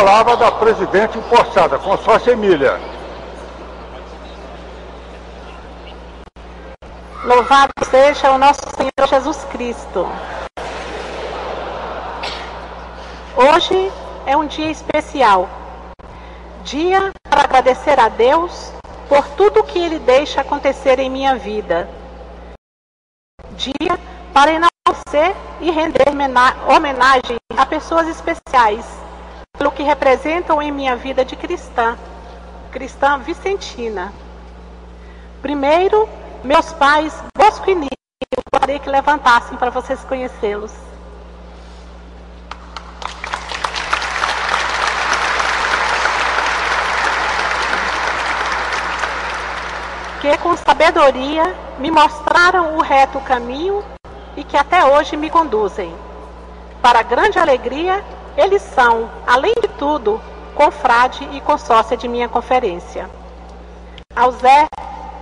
Palavra da presidente empossada, Consórcia Emília. Louvado seja o nosso Senhor Jesus Cristo. Hoje é um dia especial. Dia para agradecer a Deus por tudo que Ele deixa acontecer em minha vida. Dia para enaltecer e render homenagem a pessoas especiais, pelo que representam em minha vida de cristã vicentina. Primeiro, meus pais, Bosco e Nilo, gostaria que levantassem para vocês conhecê-los. Que com sabedoria me mostraram o reto caminho e que até hoje me conduzem. Para grande alegria, eles são, além de tudo, confrade e consórcia de minha conferência. Ao Zé,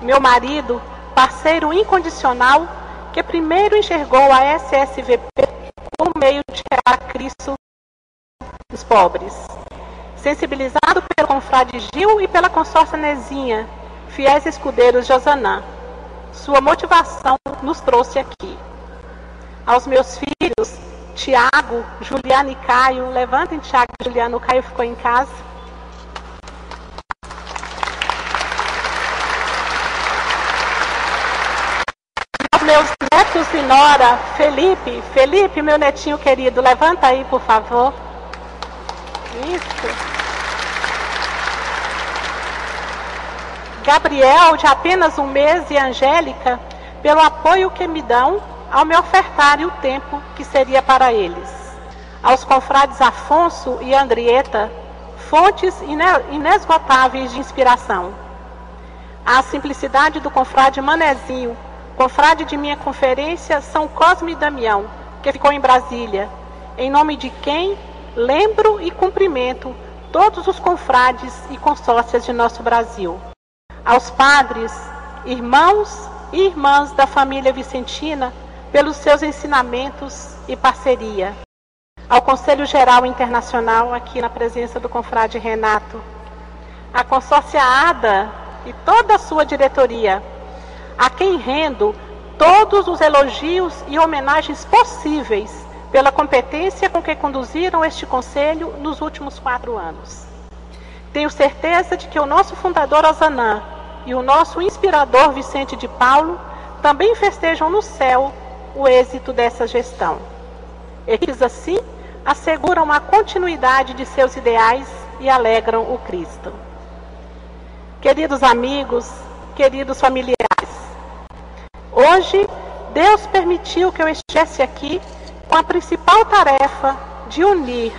meu marido, parceiro incondicional, que primeiro enxergou a SSVP como meio de chegar a Cristo dos pobres. Sensibilizado pelo confrade Gil e pela consórcia Nezinha, fiéis escudeiros de Osanã. Sua motivação nos trouxe aqui. Aos meus filhos, Tiago, Juliano e Caio, levantem Tiago e Juliano, o Caio ficou em casa. Aos meus netos e nora, Felipe, meu netinho querido, levanta aí, por favor. Isso. Gabriel, de apenas 1 mês, e Angélica, pelo apoio que me dão ao me ofertarem o tempo que seria para eles. Aos confrades Afonso e Andrieta, fontes inesgotáveis de inspiração. À simplicidade do confrade Manezinho, confrade de minha conferência, São Cosme e Damião, que ficou em Brasília, em nome de quem lembro e cumprimento todos os confrades e consórcias de nosso Brasil. Aos padres, irmãos e irmãs da família vicentina, pelos seus ensinamentos e parceria. Ao Conselho Geral Internacional, aqui na presença do confrade Renato. A consórcia Ada e toda a sua diretoria, a quem rendo todos os elogios e homenagens possíveis pela competência com que conduziram este conselho nos últimos 4 anos. Tenho certeza de que o nosso fundador Osanã e o nosso inspirador Vicente de Paulo também festejam no céu o êxito dessa gestão. Eles, assim, asseguram a continuidade de seus ideais e alegram o Cristo. Queridos amigos, queridos familiares, hoje Deus permitiu que eu estivesse aqui com a principal tarefa de unir,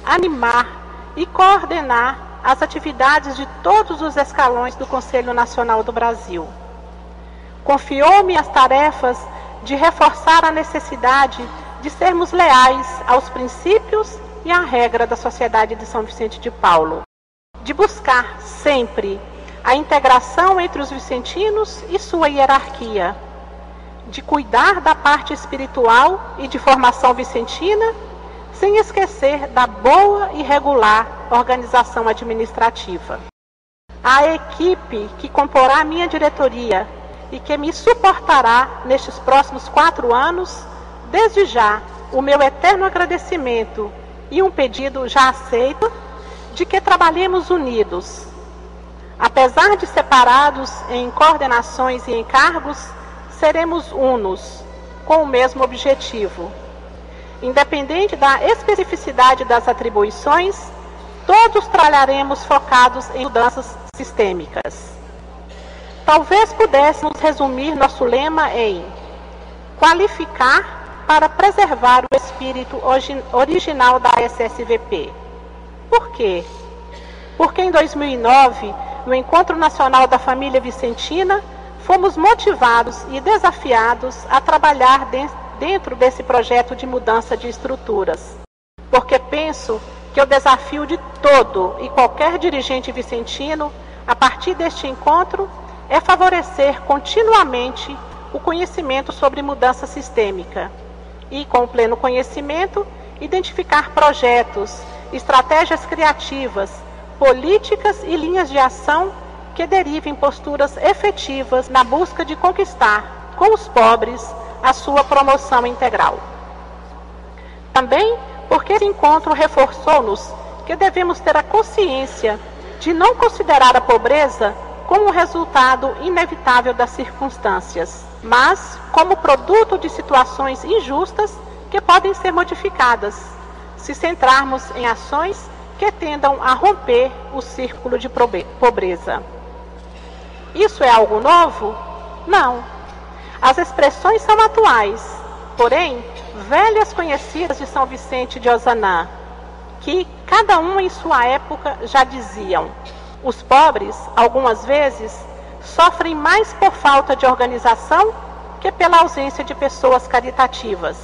animar e coordenar as atividades de todos os escalões do Conselho Nacional do Brasil. Confiou-me as tarefas de reforçar a necessidade de sermos leais aos princípios e à regra da Sociedade de São Vicente de Paulo, de buscar sempre a integração entre os vicentinos e sua hierarquia, de cuidar da parte espiritual e de formação vicentina, sem esquecer da boa e regular organização administrativa. A equipe que comporá a minha diretoria e que me suportará nestes próximos 4 anos, desde já, o meu eterno agradecimento e um pedido já aceito de que trabalhemos unidos. Apesar de separados em coordenações e encargos, seremos unos, com o mesmo objetivo. Independente da especificidade das atribuições, todos trabalharemos focados em mudanças sistêmicas. Talvez pudéssemos resumir nosso lema em qualificar para preservar o espírito original da SSVP. Por quê? Porque em 2009, no Encontro Nacional da Família Vicentina, fomos motivados e desafiados a trabalhar dentro desse projeto de mudança de estruturas. Porque penso que o desafio de todo e qualquer dirigente vicentino, a partir deste encontro, é favorecer continuamente o conhecimento sobre mudança sistêmica e, com o pleno conhecimento, identificar projetos estratégias criativas, políticas e linhas de ação que derivem posturas efetivas na busca de conquistar, com os pobres, a sua promoção integral. Também porque esse encontro reforçou-nos que devemos ter a consciência de não considerar a pobreza como um resultado inevitável das circunstâncias, mas como produto de situações injustas que podem ser modificadas, se centrarmos em ações que tendam a romper o círculo de pobreza. Isso é algo novo? Não. As expressões são atuais, porém, velhas conhecidas de São Vicente de Ozanam, que cada um em sua época já diziam: os pobres, algumas vezes, sofrem mais por falta de organização que pela ausência de pessoas caritativas.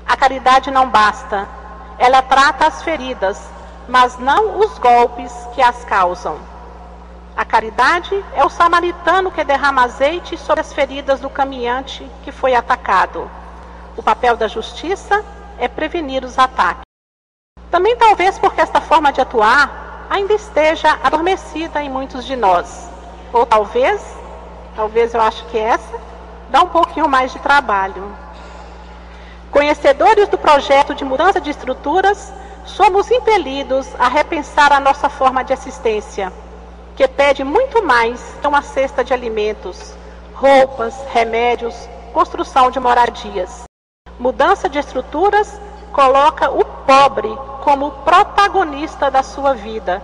A caridade não basta. Ela trata as feridas, mas não os golpes que as causam. A caridade é o samaritano que derrama azeite sobre as feridas do caminhante que foi atacado. O papel da justiça é prevenir os ataques. Também talvez porque esta forma de atuar ainda esteja adormecida em muitos de nós. Ou talvez eu acho que essa, dá um pouquinho mais de trabalho. Conhecedores do projeto de mudança de estruturas, somos impelidos a repensar a nossa forma de assistência, que pede muito mais que uma cesta de alimentos, roupas, remédios, construção de moradias. Mudança de estruturas coloca o pobre como protagonista da sua vida,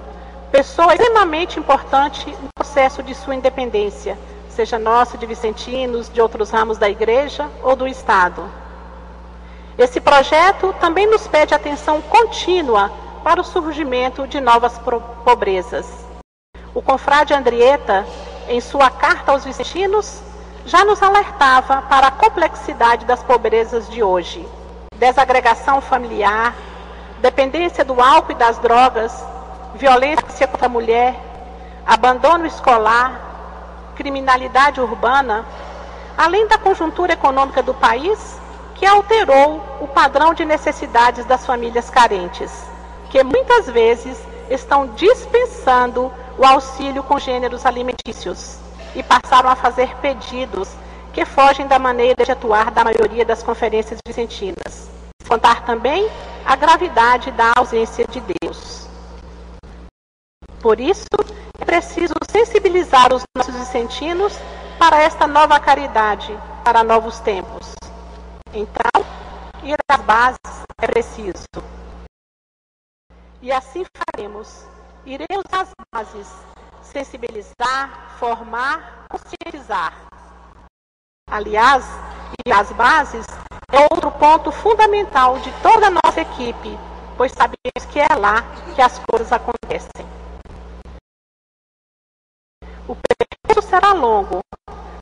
pessoa extremamente importante no processo de sua independência, seja nossa, de vicentinos, de outros ramos da igreja ou do Estado. Esse projeto também nos pede atenção contínua para o surgimento de novas pobrezas. O confrade Andrietta, em sua carta aos vicentinos, já nos alertava para a complexidade das pobrezas de hoje. Desagregação familiar, dependência do álcool e das drogas, violência contra a mulher, abandono escolar, criminalidade urbana, além da conjuntura econômica do país, que alterou o padrão de necessidades das famílias carentes, que muitas vezes estão dispensando o auxílio com gêneros alimentícios e passaram a fazer pedidos que fogem da maneira de atuar da maioria das conferências vicentinas. Contar também a gravidade da ausência de Deus. Por isso, é preciso sensibilizar os nossos vicentinos para esta nova caridade, para novos tempos. Então, ir às bases é preciso. E assim faremos. Iremos às bases, sensibilizar, formar, conscientizar. Aliás, ir às bases é outro ponto fundamental de toda a nossa equipe, pois sabemos que é lá que as coisas acontecem. O percurso será longo.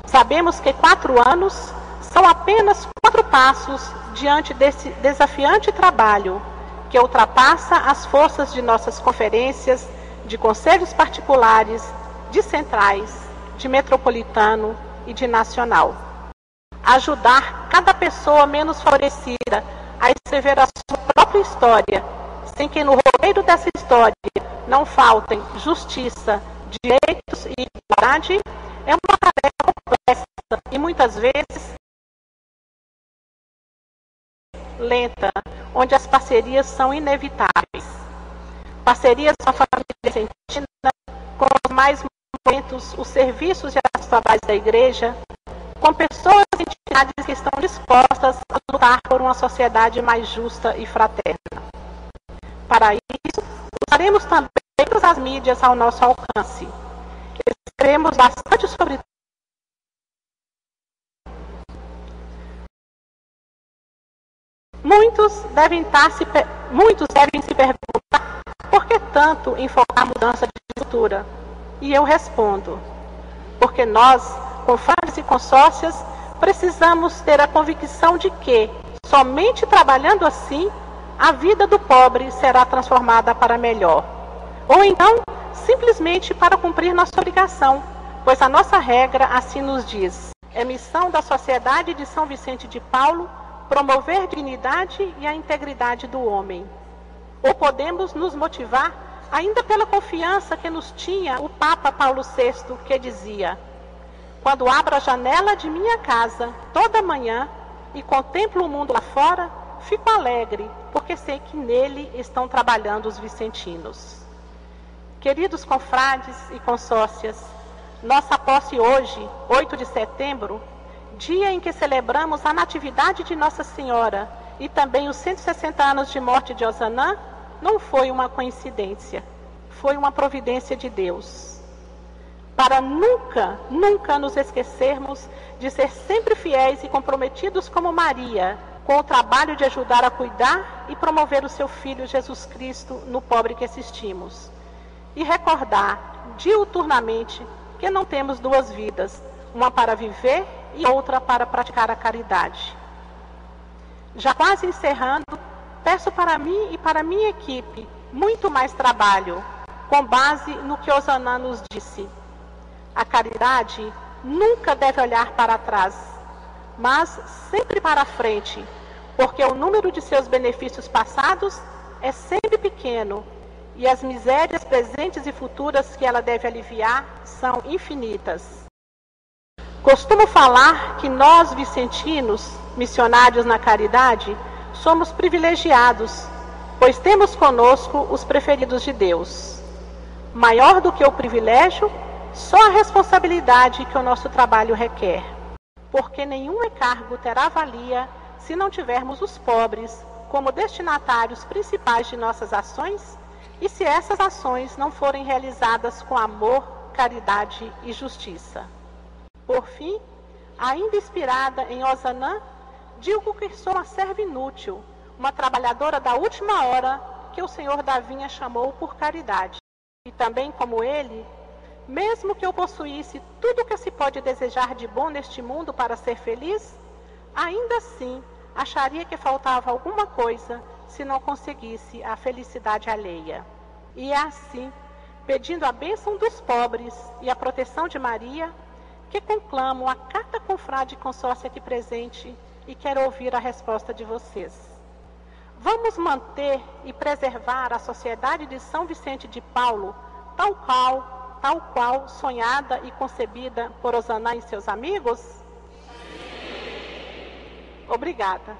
Sabemos que 4 anos são apenas 4 passos diante desse desafiante trabalho que ultrapassa as forças de nossas conferências, de conselhos particulares, de centrais, de metropolitano e de nacional. Ajudar cada pessoa menos favorecida a escrever a sua própria história, sem que no roteiro dessa história não faltem justiça, direitos e igualdade, é uma tarefa complexa e muitas vezes lenta, onde as parcerias são inevitáveis. Parcerias com a família vicentina, com os mais momentos, os serviços e as trabalhos da igreja, com pessoas e entidades que estão dispostas a lutar por uma sociedade mais justa e fraterna. Para isso, usaremos também todas as mídias ao nosso alcance. Escrevemos bastante sobre Muitos devem se perguntar por que tanto enfocar a mudança de estrutura. E eu respondo, porque nós, confrades e consórcias, precisamos ter a convicção de que, somente trabalhando assim, a vida do pobre será transformada para melhor. Ou então, simplesmente para cumprir nossa obrigação, pois a nossa regra assim nos diz. É missão da Sociedade de São Vicente de Paulo promover a dignidade e a integridade do homem. Ou podemos nos motivar ainda pela confiança que nos tinha o Papa Paulo VI, que dizia: quando abro a janela de minha casa toda manhã e contemplo o mundo lá fora, fico alegre, porque sei que nele estão trabalhando os vicentinos. Queridos confrades e consórcias, nossa posse hoje, 8 de setembro, dia em que celebramos a Natividade de Nossa Senhora e também os 160 anos de morte de Ozanam, não foi uma coincidência, foi uma providência de Deus. Para nunca, nunca nos esquecermos de ser sempre fiéis e comprometidos como Maria, com o trabalho de ajudar a cuidar e promover o seu Filho Jesus Cristo no pobre que assistimos. E recordar, diuturnamente, que não temos duas vidas, uma para viver e outra para praticar a caridade. Já quase encerrando, peço para mim e para minha equipe muito mais trabalho, com base no que Ozanam nos disse. A caridade nunca deve olhar para trás, mas sempre para frente, porque o número de seus benefícios passados é sempre pequeno e as misérias presentes e futuras que ela deve aliviar são infinitas. Costumo falar que nós, vicentinos, missionários na caridade, somos privilegiados, pois temos conosco os preferidos de Deus. Maior do que o privilégio, só a responsabilidade que o nosso trabalho requer, porque nenhum encargo terá valia se não tivermos os pobres como destinatários principais de nossas ações e se essas ações não forem realizadas com amor, caridade e justiça. Por fim, ainda inspirada em Ozanam, digo que sou uma serva inútil, uma trabalhadora da última hora que o Senhor da vinha chamou por caridade. E também, como ele, mesmo que eu possuísse tudo o que se pode desejar de bom neste mundo para ser feliz, ainda assim acharia que faltava alguma coisa se não conseguisse a felicidade alheia. E é assim, pedindo a bênção dos pobres e a proteção de Maria, que conclamo a cada confrade e consórcia aqui presente e quero ouvir a resposta de vocês. Vamos manter e preservar a Sociedade de São Vicente de Paulo, tal qual sonhada e concebida por Ozanam e seus amigos? Sim. Obrigada.